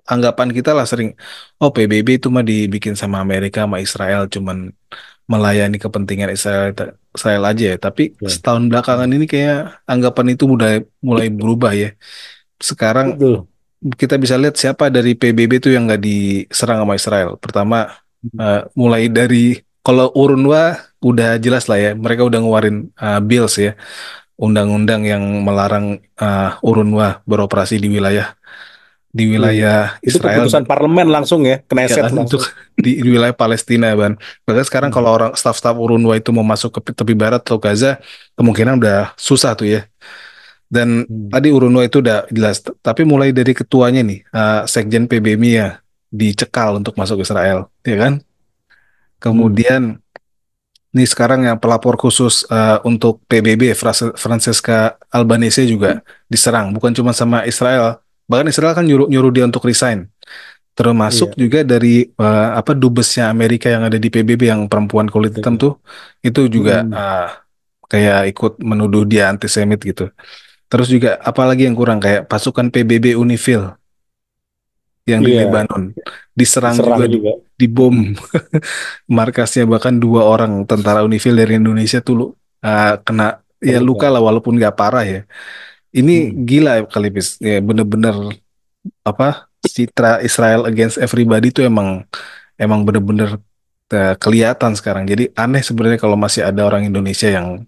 anggapan kita lah sering, oh PBB itu mah dibikin sama Amerika sama Israel cuman melayani kepentingan Israel aja ya. Tapi Ya. setahun belakangan Hmm. ini kayak anggapan itu mulai mulai berubah ya. Sekarang Betul. kita bisa lihat siapa dari PBB itu yang nggak diserang sama Israel. Pertama, Hmm. mulai dari kalau UNRWA udah jelas lah ya, mereka udah ngeluarin bills ya, undang-undang yang melarang UNRWA beroperasi di Hmm. wilayah Itu Israel keputusan parlemen langsung ya, ya Knesset kan untuk langsung. di wilayah Palestina ban. Bahkan sekarang Hmm. kalau orang staf-staf UNRWA itu mau masuk ke tepi barat atau Gaza, kemungkinan udah susah tuh ya. Dan Hmm. tadi UNRWA itu udah jelas, tapi mulai dari ketuanya nih, Sekjen PBMI ya dicekal untuk masuk Israel, ya kan? Hmm. Kemudian nih sekarang yang pelapor khusus untuk PBB, Francesca Albanese juga diserang, bukan cuma sama Israel, bahkan Israel kan nyuruh nyuruh dia untuk resign. Termasuk Iya. juga dari apa dubesnya Amerika yang ada di PBB yang perempuan kulit hitam Iya. tuh, itu juga Hmm. kayak ikut menuduh dia antisemit gitu. Terus juga apalagi yang kurang kayak pasukan PBB Unifil yang di Iya. Lebanon diserang Diserang juga, juga. dibom markasnya, bahkan dua orang tentara Unifil dari Indonesia tuh kena ya luka Terluka. lah walaupun nggak parah ya. Ini Hmm. gila kali bis ya, bener-bener apa citra Israel against everybody itu emang emang bener-bener kelihatan sekarang. Jadi aneh sebenarnya kalau masih ada orang Indonesia yang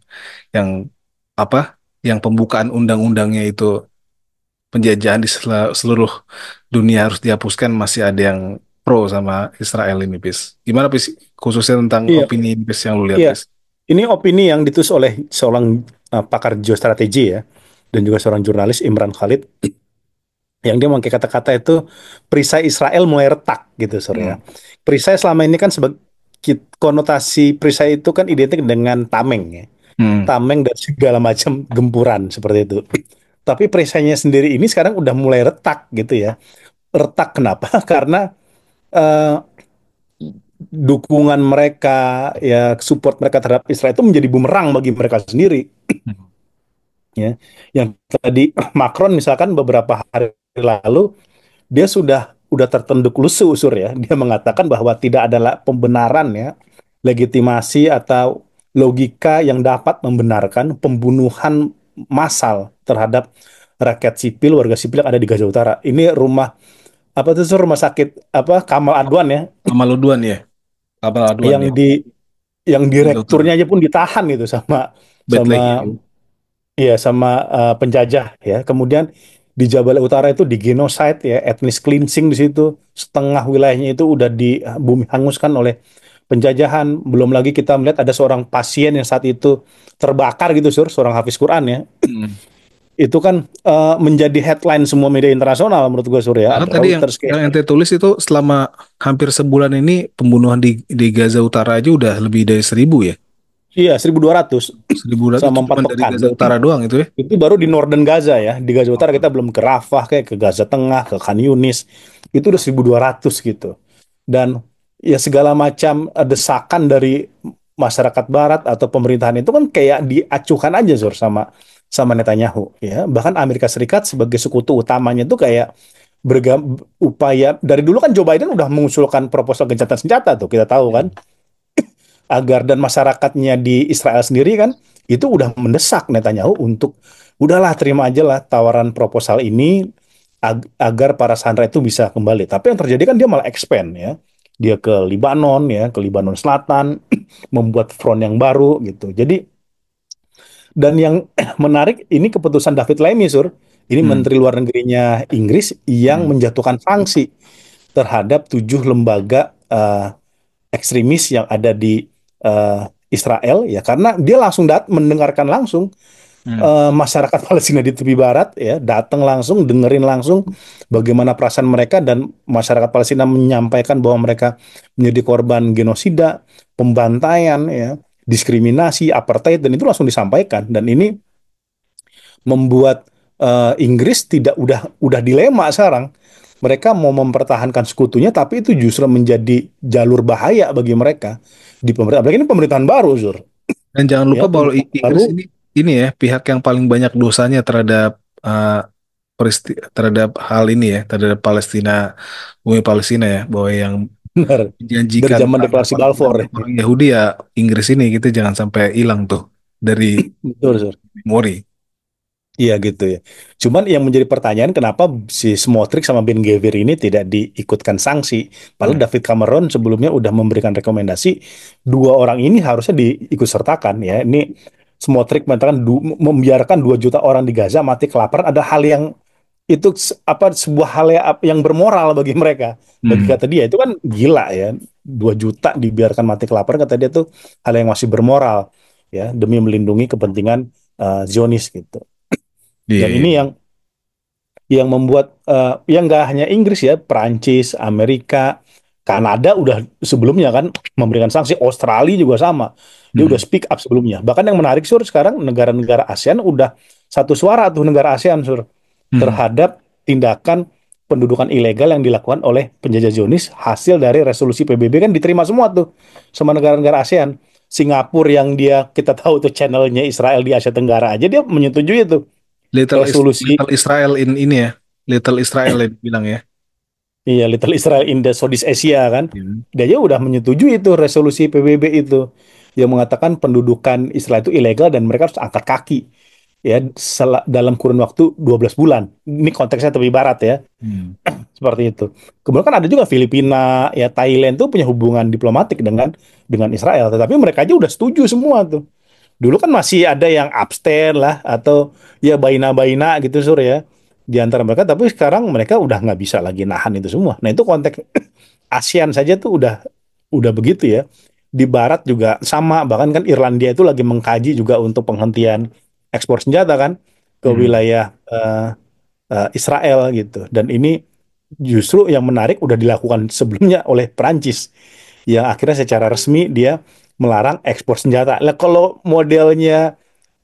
apa yang pembukaan undang-undangnya itu penjajahan di seluruh dunia harus dihapuskan, masih ada yang pro sama Israel ini, Pis. Gimana, Pis? Khususnya tentang Iya. opini ini, Pis, yang lu lihat, Iya. Pis. Ini opini yang ditulis oleh seorang pakar geostrategi ya, dan juga seorang jurnalis Imran Khalid, yang dia memakai kata-kata itu perisai Israel mulai retak gitu, Surya. Hmm. Perisai selama ini kan sebagai konotasi perisai itu kan identik dengan tameng ya. Hmm. Tameng dan segala macam gempuran seperti itu. Tapi perisainya sendiri ini sekarang udah mulai retak gitu ya. Retak kenapa? Karena eh, dukungan mereka, ya support mereka terhadap Israel itu menjadi bumerang bagi mereka sendiri ya. Yang tadi Macron misalkan beberapa hari lalu dia sudah tertunduk lusuh usur ya. Dia mengatakan bahwa tidak ada pembenaran ya, legitimasi atau logika yang dapat membenarkan pembunuhan massal terhadap rakyat sipil, warga sipil yang ada di Gaza Utara. Ini rumah apa itu rumah sakit apa Kamal Adwan ya, Kamal Udwan ya? Kamal Adwan yang ya? di yang Gaza Utara. direkturnya aja pun ditahan gitu sama Backlash sama ya? iya sama penjajah ya. Kemudian di Jabal Utara itu di genocide ya, ethnic cleansing di situ. Setengah wilayahnya itu udah di bumi hanguskan oleh penjajahan. Belum lagi kita melihat ada seorang pasien yang saat itu terbakar gitu, Sur, seorang hafiz Quran ya. Hmm. Itu kan menjadi headline semua media internasional menurut gue, Sur ya. Bahkan Ada tadi Reuters kayak yang ente tulis itu selama hampir sebulan ini pembunuhan di Gaza Utara aja udah lebih dari 1.000 ya? iya 1.200 1.000 itu selama 4 cuma dari pekan. Gaza Utara doang itu ya? Itu baru di Northern Gaza ya. Di Gaza Utara kita Oh. belum ke Rafah, kayak ke Gaza Tengah, ke Khan Yunis. Itu udah 1.200 gitu. Dan ya segala macam desakan dari masyarakat barat atau pemerintahan itu kan kayak diacuhkan aja Zur sama Netanyahu ya. Bahkan Amerika Serikat sebagai sekutu utamanya itu kayak upaya dari dulu kan Joe Biden udah mengusulkan proposal gencatan senjata tuh, kita tahu kan, Hmm. agar dan masyarakatnya di Israel sendiri kan itu udah mendesak Netanyahu untuk udahlah terima aja lah tawaran proposal ini agar para sandera itu bisa kembali. Tapi yang terjadi kan dia malah expand ya. Dia ke Libanon ya, ke Libanon Selatan, membuat front yang baru gitu. Jadi dan yang menarik ini keputusan David Lammy, Sur. Ini Hmm. Menteri Luar Negerinya Inggris yang Hmm. menjatuhkan sanksi terhadap 7 lembaga ekstremis yang ada di Israel ya, karena dia langsung mendengarkan langsung Hmm. masyarakat Palestina di tepi barat ya, datang langsung dengerin langsung bagaimana perasaan mereka, dan masyarakat Palestina menyampaikan bahwa mereka menjadi korban genosida, pembantaian ya, diskriminasi, apartheid, dan itu langsung disampaikan. Dan ini membuat Inggris tidak udah dilema sekarang. Mereka mau mempertahankan sekutunya, tapi itu justru menjadi jalur bahaya bagi mereka di pemerintah. Apalagi ini pemerintahan baru, Zur. Dan jangan lupa Ya, bahwa pemerintahan Inggris baru. ini ya pihak yang paling banyak dosanya terhadap uh, terhadap hal ini ya, terhadap Palestina, bumi Palestina ya, bahwa yang Benar. Dari menjanjikan zaman perang deklarasi depan Balfour ya. orang Yahudi ya Inggris ini gitu, jangan sampai hilang tuh dari Betul, Sur. memori. Iya gitu ya. Cuman yang menjadi pertanyaan kenapa si Smotrich sama Ben Gvir ini tidak diikutkan sanksi. Padahal Hmm. David Cameron sebelumnya udah memberikan rekomendasi dua orang ini harusnya diikut sertakan ya. Ini Smotrich mengatakan membiarkan 2 juta orang di Gaza mati kelaparan ada hal yang itu sebuah hal yang bermoral bagi mereka. Bagi Hmm. kata dia itu kan gila ya. 2 juta dibiarkan mati kelaparan kata dia tuh hal yang masih bermoral ya demi melindungi kepentingan Zionis gitu. Iya, Dan iya. ini yang membuat yang nggak hanya Inggris ya, Perancis, Amerika, Kanada udah sebelumnya kan memberikan sanksi, Australia juga sama. Dia udah Hmm. speak up sebelumnya. Bahkan yang menarik Sur, sekarang negara-negara ASEAN udah satu suara tuh negara ASEAN Sur Hmm. terhadap tindakan pendudukan ilegal yang dilakukan oleh penjajah Zionis hasil dari resolusi PBB kan diterima semua tuh sama negara-negara ASEAN. Singapura yang dia kita tahu tuh channelnya Israel di Asia Tenggara aja dia menyetujui itu resolusi. Little Israel in ini ya, Little Israel yang bilang ya. Iya, Little Israel in the Southeast Asia kan. Iya. Dia aja udah menyetujui itu resolusi PBB itu yang mengatakan pendudukan Israel itu ilegal dan mereka harus angkat kaki ya dalam kurun waktu 12 bulan. Ini konteksnya tepi barat ya, Hmm. seperti itu. Kemudian kan ada juga Filipina, ya Thailand tuh punya hubungan diplomatik dengan Israel, tetapi mereka aja udah setuju semua tuh. Dulu kan masih ada yang abstain lah atau ya baina-baina gitu Sur ya di antara mereka, tapi sekarang mereka udah nggak bisa lagi nahan itu semua. Nah itu konteks ASEAN saja tuh udah begitu ya. Di Barat juga sama, bahkan kan Irlandia itu lagi mengkaji juga untuk penghentian ekspor senjata kan ke Hmm. wilayah Israel gitu. Dan ini justru yang menarik udah dilakukan sebelumnya oleh Prancis yang akhirnya secara resmi dia melarang ekspor senjata. Nah, kalau modelnya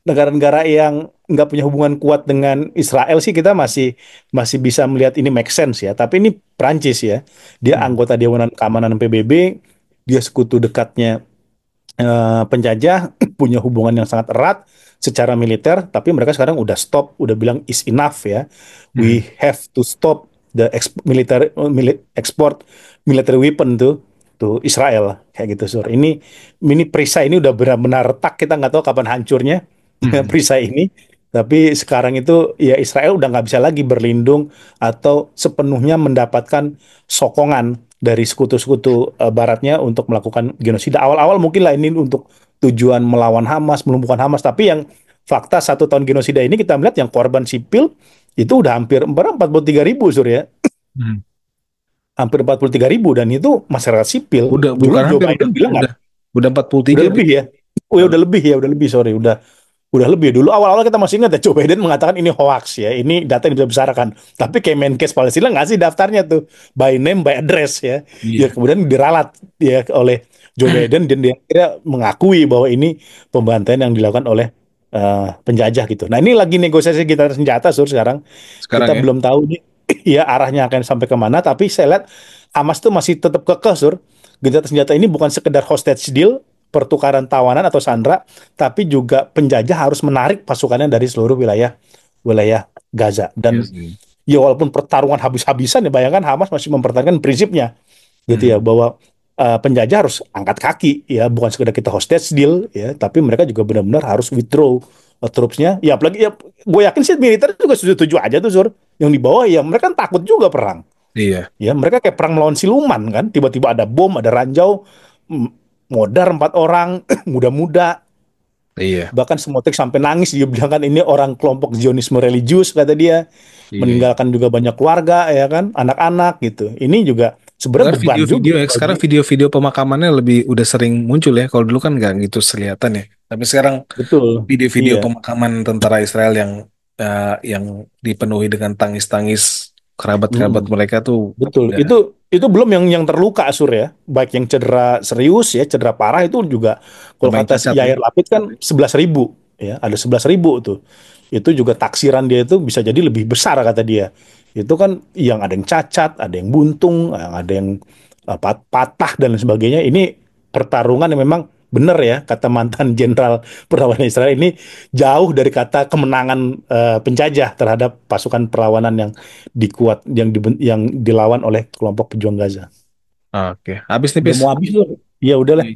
negara-negara yang nggak punya hubungan kuat dengan Israel sih kita masih masih bisa melihat ini make sense ya. Tapi ini Prancis ya, dia Hmm. anggota Dewan Keamanan PBB, dia sekutu dekatnya penjajah, punya hubungan yang sangat erat secara militer, tapi mereka sekarang udah stop, udah bilang is enough ya. Hmm. We have to stop the export military weapon to Israel kayak gitu Sur. Ini perisai ini udah benar-benar retak, kita nggak tahu kapan hancurnya Hmm. perisai ini. Tapi sekarang itu ya Israel udah nggak bisa lagi berlindung atau sepenuhnya mendapatkan sokongan dari sekutu-sekutu baratnya untuk melakukan genosida. Awal-awal mungkin lah ini untuk tujuan melawan Hamas, melumpuhkan Hamas. Tapi yang fakta 1 tahun genosida ini kita melihat yang korban sipil itu udah hampir 43.000 Surya. Hmm. Hampir 43.000 dan itu masyarakat sipil. Udah Dulu bukan Joe hampir Biden bilang nggak, udah 43 udah itu. lebih ya. Oh ya udah lebih sorry, udah lebih. Dulu awal-awal kita masih ingat ya Joe Biden mengatakan ini hoax ya, ini data yang dibesarkan. Tapi Kemenkes Palestina ngasih daftarnya tuh by name by address ya. Ya Iya. kemudian diralat ya oleh Joe Biden dan dia akhirnya mengakui bahwa ini pembantaian yang dilakukan oleh penjajah gitu. Nah ini lagi negosiasi kita senjata Sur sekarang. Sekarang Kita ya. belum tahu nih ya arahnya akan sampai kemana. Tapi saya lihat Hamas tuh masih tetap kekeh Sur. Gencatan senjata ini bukan sekedar hostage deal, pertukaran tawanan atau sandera, tapi juga penjajah harus menarik pasukannya dari seluruh wilayah wilayah Gaza. Iya Dan sih. ya walaupun pertarungan habis-habisan ya bayangkan Hamas masih mempertahankan prinsipnya gitu ya Hmm. bahwa penjajah harus angkat kaki ya bukan sekedar kita hostage deal ya tapi mereka juga benar-benar harus withdraw troops-nya ya apalagi ya gue yakin sih militer juga setuju aja tuh Sur yang di bawah ya mereka kan takut juga perang Iya. ya mereka kayak perang melawan siluman kan tiba-tiba ada bom ada ranjau m- modar 4 orang muda-muda Iya. bahkan Smotrich sampai nangis dia bilang kan ini orang kelompok Zionisme religius kata dia Iya. Iya. meninggalkan juga banyak keluarga ya kan anak-anak gitu ini juga sebenarnya Sekarang beban video-video juga ya, sekarang bagi video-video pemakamannya lebih udah sering muncul ya. Kalau dulu kan nggak gitu kelihatan ya. Tapi sekarang betul video-video iya. pemakaman tentara Israel yang dipenuhi dengan tangis-tangis kerabat-kerabat Mm-mm. mereka tuh Betul. udah Itu belum yang terluka Sur ya. Baik yang cedera serius ya, cedera parah itu juga kalau sama yang kata si cacat ya. Yair Lapid kan 11.000 ya, ada 11.000 tuh. Itu juga taksiran dia itu bisa jadi lebih besar kata dia. Itu kan yang ada yang cacat, ada yang buntung, yang ada yang patah dan lain sebagainya. Ini pertarungan yang memang benar ya kata mantan jenderal perlawanan Israel ini jauh dari kata kemenangan penjajah terhadap pasukan perlawanan yang yang dilawan oleh kelompok pejuang Gaza. Oke, habis nih, Udah Pis. mau habis loh. Ya udahlah.